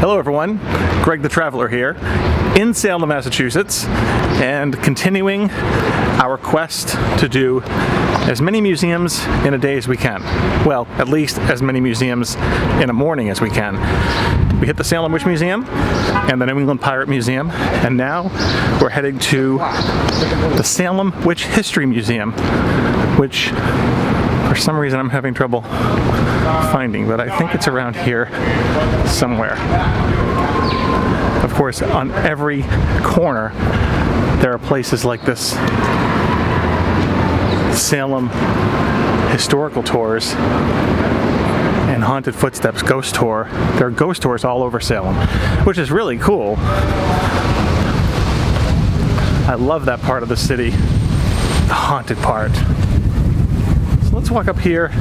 Hello everyone, Greg the Traveler here in Salem, Massachusetts, and continuing our quest to do as many museums in a day as we can. Well, at least as many museums in a morning as we can. We hit the Salem Witch Museum and the New England Pirate Museum, and now we're heading to the Salem Witch History Museum, which for some reason I'm having trouble finding, but I think it's around here somewhere. Of course, on every corner there are places like this Salem historical tours and Haunted Footsteps ghost tour. There are ghost tours all over Salem, which is really cool. I love that part of the city, the haunted part. So let's walk up here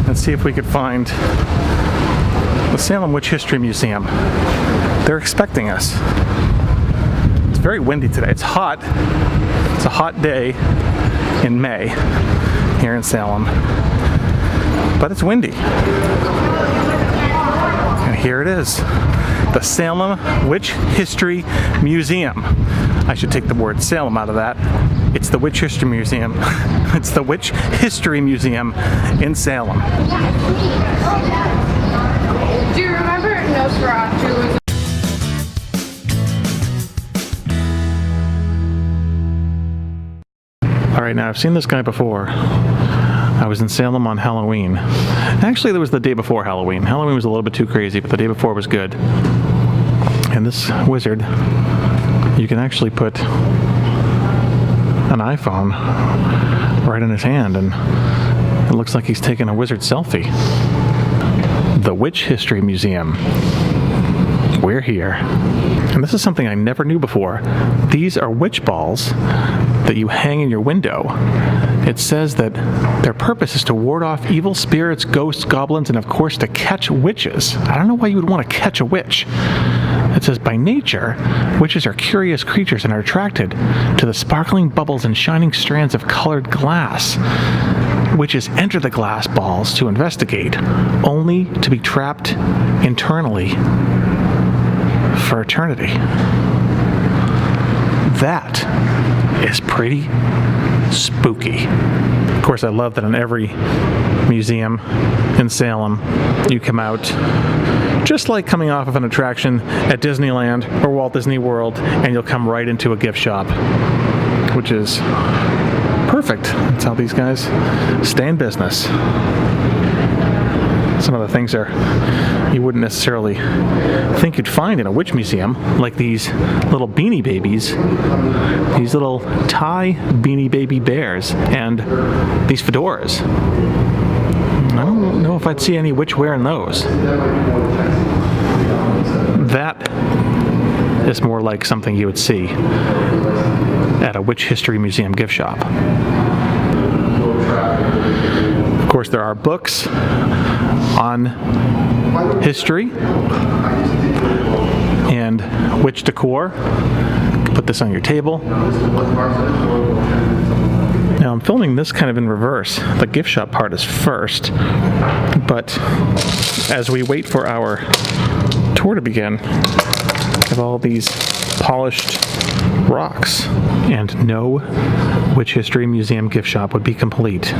and see if we could find the Salem Witch History Museum. They're expecting us. It's very windy today. It's hot. It's a hot day in May here in Salem, but it's windy. And here it is, the Salem Witch History Museum. I should take the word Salem out of that. It's the Witch History Museum. It's the Witch History Museum in Salem. Do you remember Nosferatu? Alright, now I've seen this guy before. I was in Salem on Halloween. Actually, there was the day before Halloween. Halloween was a little bit too crazy, but the day before was good. And this wizard, you can actually put an iPhone right in his hand, and it looks like he's taking a wizard selfie. The Witch History Museum. We're here. And this is something I never knew before. These are witch balls that you hang in your window. It says that their purpose is to ward off evil spirits, ghosts, goblins, and of course to catch witches. I don't know why you would want to catch a witch. It says, by nature, witches are curious creatures and are attracted to the sparkling bubbles and shining strands of colored glass. Witches enter the glass balls to investigate, only to be trapped internally for eternity. That is pretty spooky. Of course, I love that in every museum in Salem, you come out just like coming off of an attraction at Disneyland or Walt Disney World, and you'll come right into a gift shop, which is perfect. That's how these guys stay in business. Some of the things you wouldn't necessarily think you'd find in a witch museum, like these little beanie babies, these little Thai beanie baby bears, and these fedoras. I don't know if I'd see any witch wearing those. That is more like something you would see at a Witch History Museum gift shop. Of course, there are books on history and witch decor. You can put this on your table. Now I'm filming this kind of in reverse. The gift shop part is first, but as we wait for our tour to begin, we have all these polished rocks, and no Witch History Museum gift shop would be complete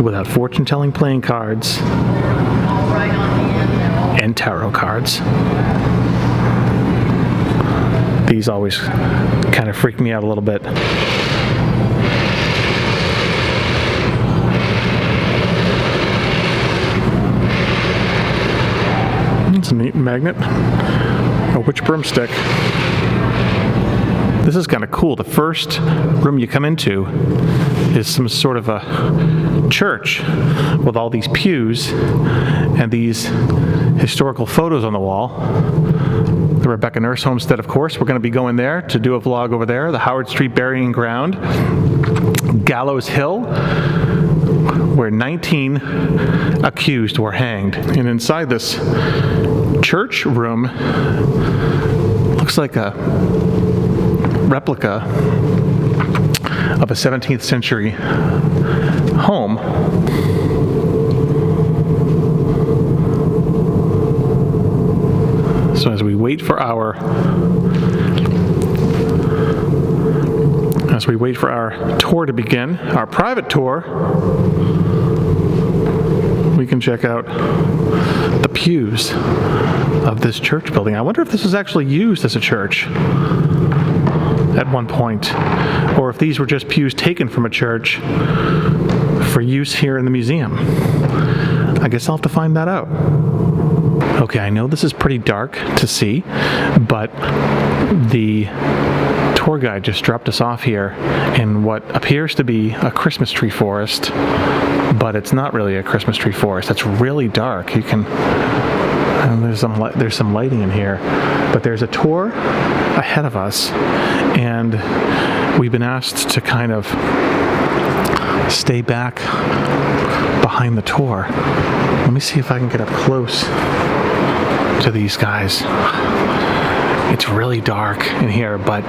without fortune-telling playing cards and tarot cards. These always kind of freak me out a little bit. It's a neat magnet. A witch broomstick. This is kind of cool. The first room you come into is some sort of a church with all these pews and these historical photos on the wall. The Rebecca Nurse Homestead, of course. We're going to be going there to do a vlog over there. The Howard Street Burying Ground. Gallows Hill, where 19 accused were hanged. And inside this church room, looks like a replica of a 17th century home. So as we wait for our tour to begin, our private tour, we can check out the pews of this church building. I wonder if this was actually used as a church at one point, or if these were just pews taken from a church for use here in the museum. I guess I'll have to find that out. Okay, I know this is pretty dark to see, but the tour guide just dropped us off here in what appears to be a Christmas tree forest, but it's not really a Christmas tree forest. It's really dark. You can, there's some lighting in here, but there's a tour ahead of us, and we've been asked to kind of stay back behind the tour. Let me see if I can get up close to these guys. It's really dark in here, but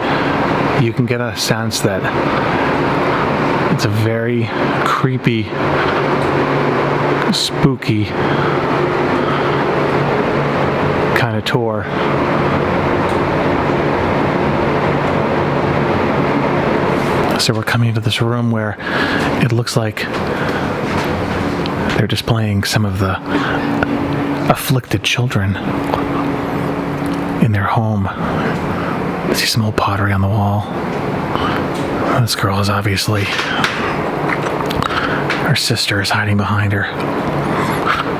you can get a sense that it's a very creepy, spooky kind of tour. So we're coming into this room where it looks like they're displaying some of the afflicted children in their home. I see some old pottery on the wall. This girl is obviously, her sister is hiding behind her,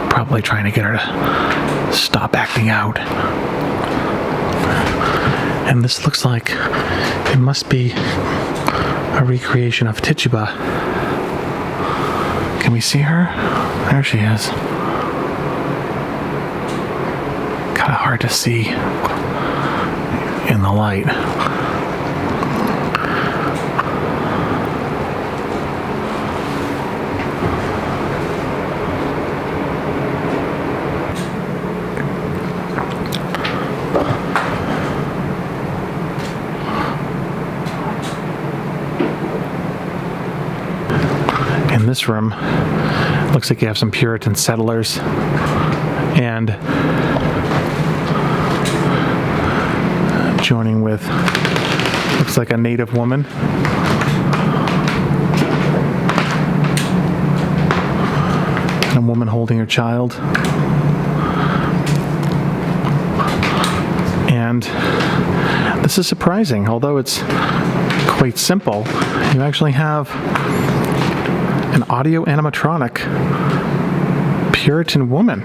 probably trying to get her to stop acting out. And this looks like it must be a recreation of Tituba. Can we see her? There she is. Kind of hard to see in the light. In this room, looks like you have some Puritan settlers and joining with, looks like a native woman. And a woman holding her child. And this is surprising, although it's quite simple. You actually have an audio-animatronic Puritan woman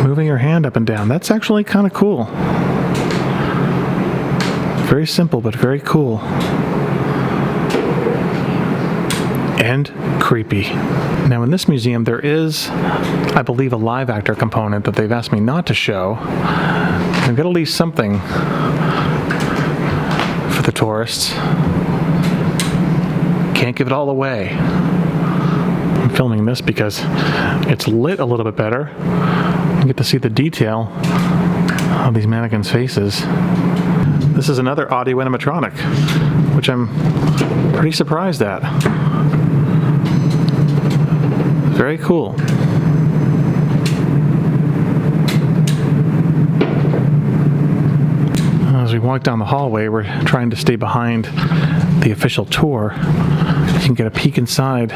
moving her hand up and down. That's actually kind of cool. Very simple, but very cool. And creepy. Now in this museum there is, I believe, a live actor component that they've asked me not to show. They've got to leave something for the tourists. Can't give it all away. I'm filming this because it's lit a little bit better. You get to see the detail of these mannequins' faces. This is another audio animatronic, which I'm pretty surprised at. Very cool. As we walk down the hallway, we're trying to stay behind the official tour. You can get a peek inside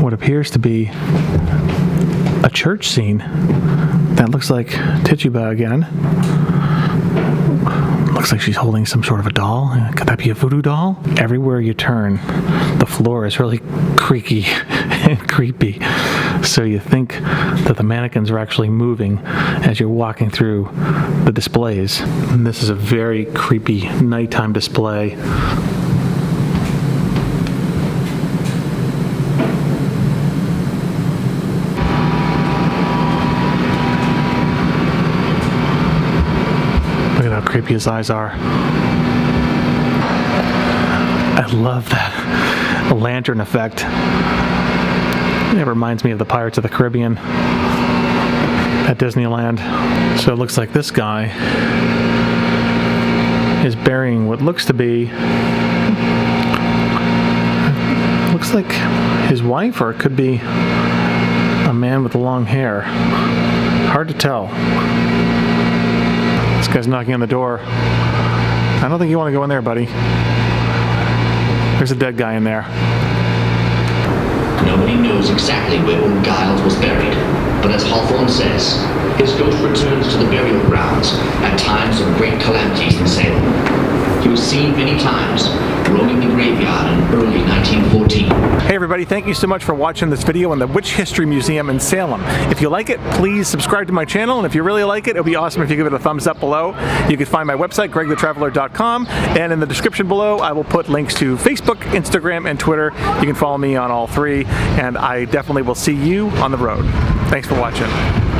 what appears to be a church scene that looks like Tituba again. Looks like she's holding some sort of a doll. Could that be a voodoo doll? Everywhere you turn, the floor is really creaky and creepy. So you think that the mannequins are actually moving as you're walking through the displays. And this is a very creepy nighttime display. Look at how creepy his eyes are. I love that lantern effect. It reminds me of the Pirates of the Caribbean at Disneyland. So it looks like this guy is burying what looks to be, looks like his wife, or it could be A man with long hair. Hard to tell. This guy's knocking on the door. I don't think you want to go in there, buddy. There's a dead guy in there. Nobody knows exactly where old Giles was buried, but as Hawthorne says, his ghost returns to the burial grounds at times of great calamities in Salem. He was seen many times roaming the graveyard in early 1914. Hey everybody, thank you so much for watching this video on the Witch History Museum in Salem. If you like it, please subscribe to my channel, and if you really like it, it would be awesome if you give it a thumbs up below. You can find my website, gregthetraveler.com, and in the description below I will put links to Facebook, Instagram, and Twitter. You can follow me on all three, and I definitely will see you on the road. Thanks for watching.